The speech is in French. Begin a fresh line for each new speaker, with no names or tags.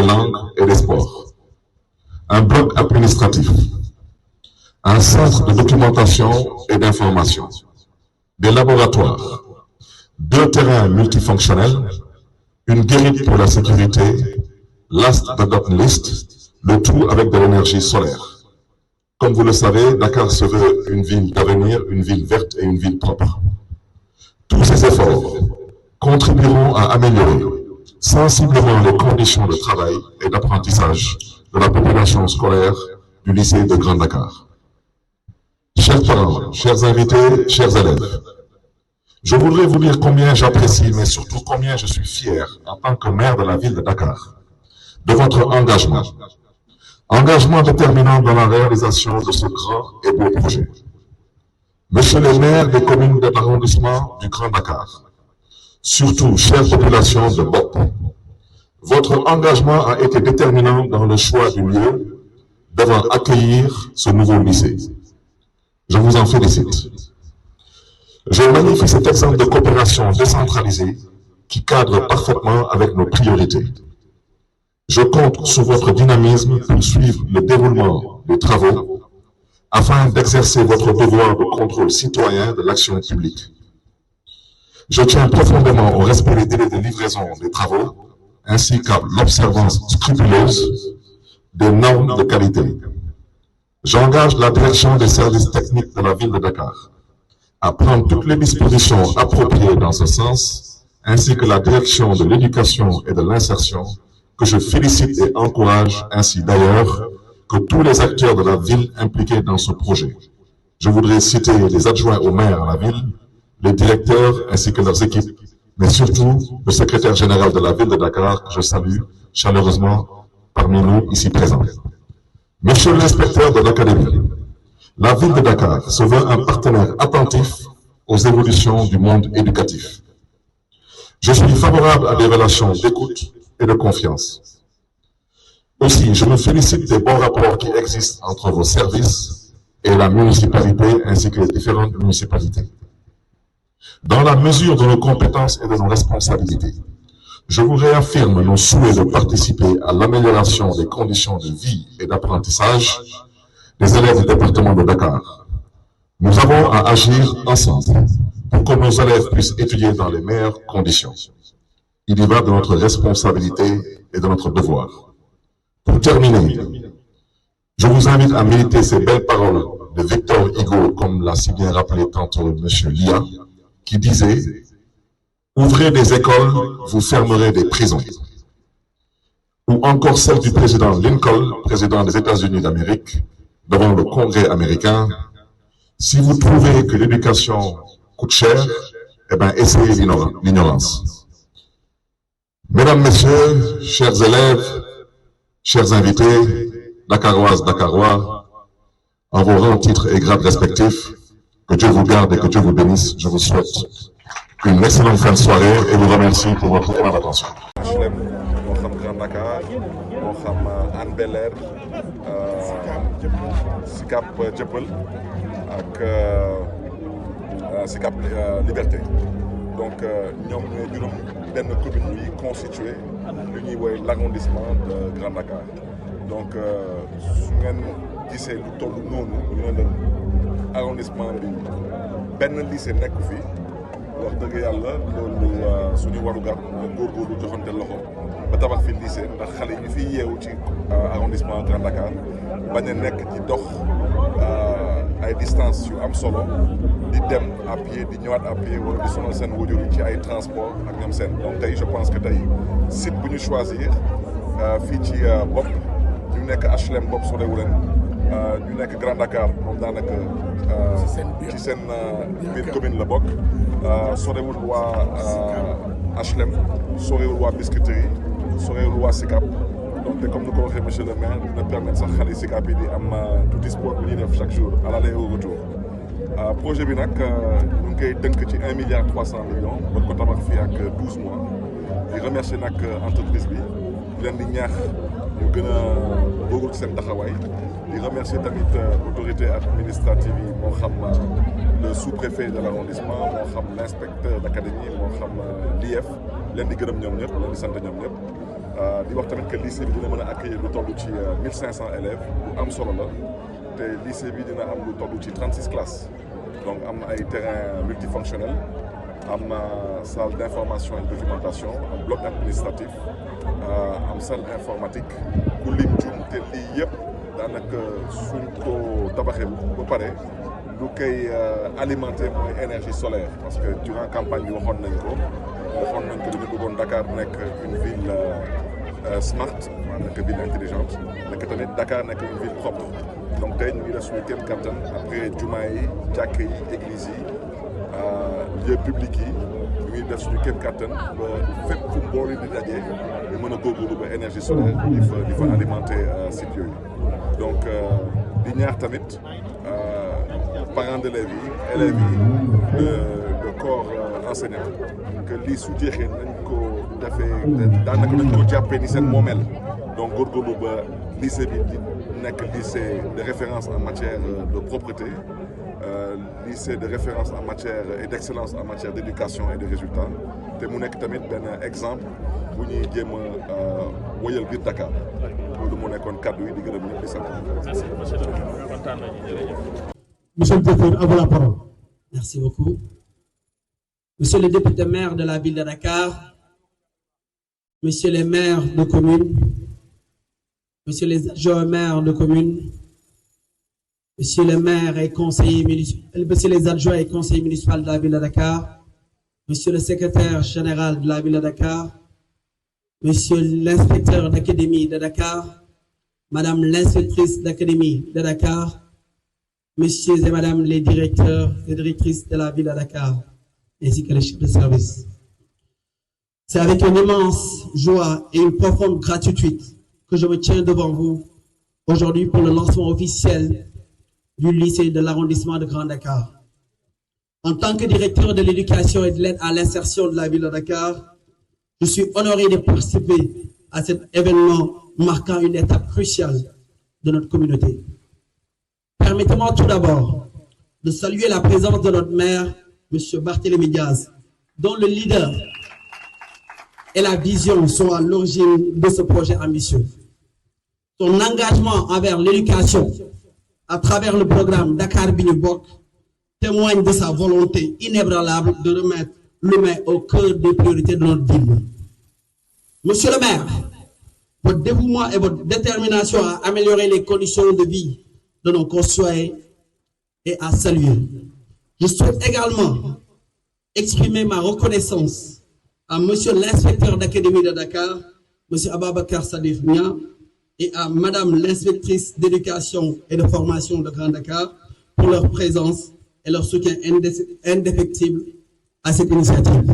des langues et des sports, un bloc administratif, un centre de documentation et d'information, des laboratoires, 2 terrains multifonctionnels, une guérite pour la sécurité, last but not least, le tout avec de l'énergie solaire. Comme vous le savez, Dakar se veut une ville d'avenir, une ville verte et une ville propre. Tous ces efforts contribueront à améliorer sensiblement les conditions de travail et d'apprentissage de la population scolaire du lycée de Grand Dakar. Chers parents, chers invités, chers élèves, je voudrais vous dire combien j'apprécie, mais surtout combien je suis fier en tant que maire de la ville de Dakar, de votre engagement. Engagement déterminant dans la réalisation de ce grand et beau projet. Monsieur le maire des communes de l'arrondissement du Grand Dakar, surtout chère population de BOP, votre engagement a été déterminant dans le choix du lieu devant accueillir ce nouveau lycée. Je vous en félicite. Je magnifie cet exemple de coopération décentralisée qui cadre parfaitement avec nos priorités. Je compte sur votre dynamisme pour suivre le déroulement des travaux afin d'exercer votre devoir de contrôle citoyen de l'action publique. Je tiens profondément au respect des délais de livraison des travaux ainsi qu'à l'observance scrupuleuse des normes de qualité. J'engage la direction des services techniques de la ville de Dakar à prendre toutes les dispositions appropriées dans ce sens, ainsi que la direction de l'éducation et de l'insertion, que je félicite et encourage ainsi d'ailleurs que tous les acteurs de la ville impliqués dans ce projet. Je voudrais citer les adjoints au maire à la ville, les directeurs ainsi que leurs équipes, mais surtout le secrétaire général de la ville de Dakar, que je salue chaleureusement parmi nous ici présents. Monsieur l'inspecteur de l'académie, la ville de Dakar se veut un partenaire attentif aux évolutions du monde éducatif. Je suis favorable à des relations d'écoute et de confiance. Aussi, je me félicite des bons rapports qui existent entre vos services et la municipalité ainsi que les différentes municipalités. Dans la mesure de nos compétences et de nos responsabilités, je vous réaffirme nos souhaits de participer à l'amélioration des conditions de vie et d'apprentissage des élèves du département de Dakar. Nous avons à agir ensemble pour que nos élèves puissent étudier dans les meilleures conditions. Il y va de notre responsabilité et de notre devoir. Pour terminer, je vous invite à méditer ces belles paroles de Victor Hugo, comme l'a si bien rappelé tantôt M. Lia, qui disait « Ouvrez des écoles, vous fermerez des prisons ». Ou encore celle du président Lincoln, président des États-Unis d'Amérique, devant le Congrès américain, « Si vous trouvez que l'éducation coûte cher, eh bien essayez l'ignorance ». Mesdames, Messieurs, chers élèves, chers invités, Dakaroises, Dakarois, en vos rangs, titres et grades respectifs, que Dieu vous garde et que Dieu vous bénisse. Je vous souhaite une excellente fin de soirée et vous remercie pour votre aimable attention.
HLM, moo xam Grand Dakar, moo xam Hann Bel-Air, Sicap Dieuppeul ak Sicap Liberté. Donc ñoom ñooy juróom benn commune yi constitué lu ñuy woowee l'arrondissement de Grand Dakar. Donc su ngeen gisee lu toll noonu ñu ne leen arrondissement bi benn lycée nekku fi wax dëgg yàlla loolu suñu warugar mooy góorgóorlu joxante loxo ba tabax fi lycée ndax xale yi fi yeewu ci arrondissement Grand Dakar bañ a nekk ci dox ay distance yu am solo di dem à pied di ñëwaat à pied wala di sonal seen wajur yi ci ay transport ak ñoom seen. Donc tey je pense que tey site bu ñu choisir fii ci bopp ñu nekk HLM bopp sorewul leen ñu nekk Grand Dakar moom daanaka ci seen biir commune la bokk sorewul waa HLM sorewul waa Biscuiterie sorewul waa Sicap. Donc comme nous l'avons fait monsieur le maire dina permettre sax xale Sicap yi di am tuuti sport bi ñuy def chaque jour à l'aller et au retour. Projet bi nag ñu ngi koy dënk ci 1,3 milliard ba ko tabax fii ak 12 mois di remercier nag entreprise bi di leen di ñaax ñu gën a góorgóorlu ci seen taxawaay di remercier tamit autorité administrative yi moo xam le sous-préfet de l'arrondissement moo xam l'inspecteur d'académie moo xam l'IF leen di gërëm ñoom ñëpp leen di sant ñoom ñëpp. di wax tamit que lycée bi dina mën a accueillir lu toll ci 1500 élèves bu am solo la te lycée bi dina am lu toll ci 36 classes donc am ay terrain multifonctionnel am salle d'information et de documentation am bloc administratif am salle informatique ku lim jum te lii yëpp daanaka suñ ko tabaxee ba pare lu koy alimenter mooy énergie solaire parce que durant campagne bi waxoon nañ ko dañu bëggoon Dakar nekk une ville smart maanaam nekk ville intelligente nekk tamit Dakar nekk une ville propre donc tey ñu ngi def suñu kéem kattan après jumaa yi jàkka yi église yi lieux publics yi ñu ngi def suñu kéem kattan ba fépp fu mbooloo di daje ñu mën a góorgóorlu ba énergie solaire di fa alimenter site yooyu donc di ñaax tamit parents d'élèves yi élèves yi le corps enseignant que lii su jeexee nañ ko defee daanaka nañ ko jàppee ni seen moomeel donc góorgóorlu ba lycée bi di nekk lycée de référence en matière de propreté lycée de référence en matière et d'excellence en matière d'éducation et de résultats te mu nekk tamit benn exemple bu ñuy jéem a woyal biir Dakar loolu moo nekkoon kàddu yi di gërëm ñëpp di sant.
Monsieur le directeur, à vous la parole. Merci beaucoup. Monsieur le député maire de la ville de Dakar, monsieur les maires de communes, monsieur les adjoints maires de communes, monsieur les maires et conseillers municipaux, monsieur les adjoints et conseillers municipaux de la ville de Dakar, monsieur le secrétaire général de la ville de Dakar, monsieur l'inspecteur d'académie de Dakar, madame l'inspectrice d'académie de Dakar, messieurs et madame les directeurs et directrices de la ville de Dakar, ainsi que les chefs de service. C'est avec une immense joie et une profonde gratitude que je me tiens devant vous aujourd'hui pour le lancement officiel du lycée de l'arrondissement de Grand Dakar. En tant que directeur de l'éducation et de l'aide à l'insertion de la ville de Dakar, je suis honoré de participer à cet événement marquant une étape cruciale de notre communauté. Permettez-moi tout d'abord de saluer la présence de notre maire, M. Barthélémy Diaz, dont le leader et la vision sont à l'origine de ce projet ambitieux. Son engagement envers l'éducation à travers le programme Dakar Bi Ñu Bokk témoigne de sa volonté inébranlable de remettre l'humain au cœur des priorités de notre ville. Monsieur le maire, votre dévouement et votre détermination à améliorer les conditions de vie de nos concitoyens est à saluer. Je souhaite également exprimer ma reconnaissance à monsieur l'inspecteur d'académie de Dakar, monsieur Ababakar Sadif Nia, et à madame l'inspectrice d'éducation et de formation de Grand Dakar pour leur présence et leur soutien indéfectible à cette initiative.